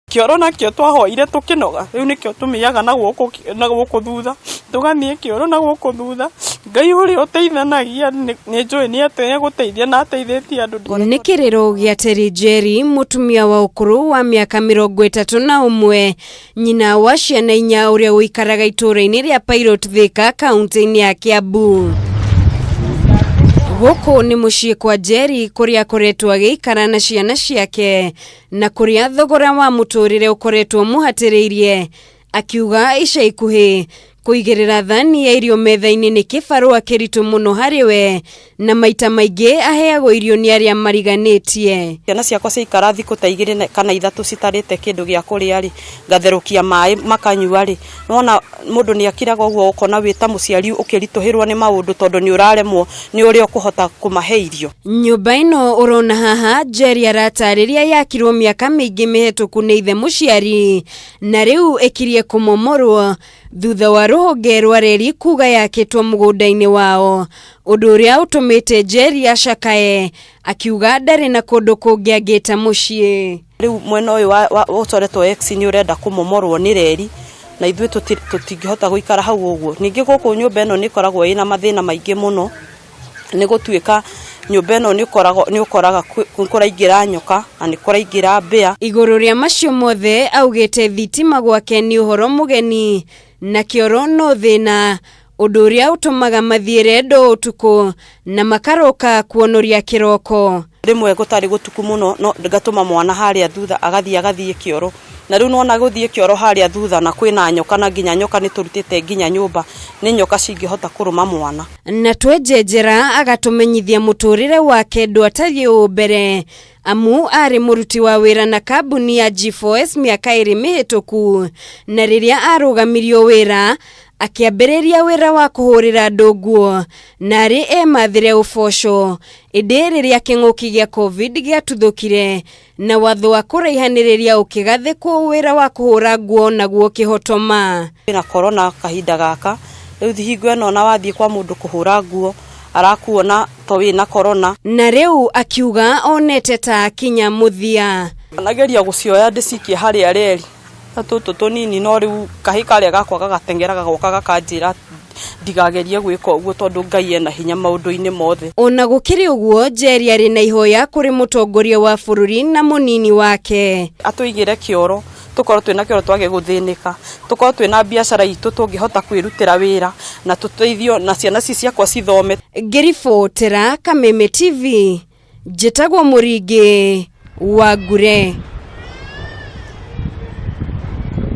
Kioro nakio twahoire tukinoga riu nikio tumiyaga na guko thutha tugathie kioro na guko thutha Ngai uri uteithanagia ni njui ni ateye guteithia na ateithĩtie andu. Ni kiriro gia Terry Jerry, mutumia wa ukuru wa miaka 31, nyina wa ciana 4 uria uikaraga itũra-inĩ ria Pilot Thika, kaunti-inĩ ya Kiambu. Gũkũ nĩ mũciĩ kwa Jerry kuria akoretwo agĩikara na ciana ciake na kuria thogora wa mũtũrĩre ukoretwo muhatĩrĩirie, akiuga ica ikuhĩ kuigĩrĩra thani ya irio metha-inĩ nĩ kĩbarũa kĩritũ mũno harĩ we, na maita maingĩ aheagwo irio nĩ arĩa mariganĩtie. Ciana ciakwa ciaikara thikũ ta 2 kana 3 citarĩte kĩndũ gĩa kũrĩa rĩ, ngatherũkia maĩ makanyua rĩ, nona mũndũ nĩ akiraga ũguo ukona wĩta mũciari ũkĩritũhĩrwo nĩ maũndũ tondũ nĩ ũraremwo nĩ ũrĩa ũkũhota kũmahe irio. Nyũmba ĩno ũrona haha Jerry aratarĩria yakirwo mĩaka mĩingĩ mĩhetũku nĩ ithe mũciari, na rĩu ĩkirie kũmomorwo thutha wa rũhonge rwa reri kuga yakĩtwo mũgũnda-inĩ wao, ũndũ ũrĩa ũtũmĩte Jerry acakae, akiuga ndarĩ na kũndũ kũngĩ angĩta mũciĩ. Rĩu mwena ũyũ wa ũtoretwo X nĩ ũrenda kũmomorwo nĩ reri, na ithuĩ tũtingĩhota gũikara hau ũguo. Ningĩ gũkũ nyũmba ĩno nĩ ĩkoragwo ĩna mathĩna maingĩ mũno, nĩ gũtuĩka nyũmba ĩno nĩ ũkoraga kũraingĩra nyoka na nĩ kũraingĩra mbĩa. Igũrũ rĩa macio mothe augĩte thitima gwake nĩ ũhoro mũgeni na kĩoro no thĩna, ũndũ ũrĩa ũtũmaga mathiĩre ndo ũtukũ na makaroka kuonoria kĩroko. Rĩmwe gũtarĩ gũtuku mũno no ngatũma mwana harĩa thutha agathiĩ kĩoro, na rĩu nona gũthiĩ kĩoro harĩa thutha na kwĩna nyoka, na nginya nyoka nĩ tũrutĩte nginya nyũmba, nĩ nyoka cingĩhota kũrũma mwana. Na twenjenjera agatũmenyithia mũtũrĩre wake ndwatariĩ ũmbere, amu arĩ mũruti wa wĩra na kambuni ya G4S mĩaka 2 mĩhetũku, na rĩrĩa arũgamirio wĩra akiambĩrĩria wĩra wa kũhũrĩra andũ nguo na arĩ mathire ũboco, ĩndĩ rĩrĩa kĩng'ũki gĩa COVID gĩatuthũkire na watho wa kũraihanĩrĩria ũkĩgathĩkwo, wĩra wa kũhũra nguo naguo kĩhotoma. Na corona kahinda gaka rĩu hingo ĩno na wathiĩ kwa mũndũ kũhũra nguo arakuona to wĩna corona, na rĩu akiuga onete ta kinya mũthia. Nageria gũcioya ndĩcikie harĩa reri tũtũ tũnini, no rĩu kahĩ karĩa gakwa gagatengeraga goka gakanjĩra ndigagerie gwĩka ũguo tondũ Ngai ena hinya maũndũ-inĩ mothe. Ona gũkĩrĩ ũguo, Jerry arĩ na ihoya kũrĩ mũtongoria wa bũrũri na mũnini wake atũigĩre kĩoro, tukorwo twĩna kĩoro twage gũthĩnĩka, tukorwo twĩna biacara itũ tũngĩhota kwĩrutĩra wĩra na tũteithio na ciana ciakwa cithome. Ngĩribotera Kameme TV, njĩtagwo Mũringi wa Ngure.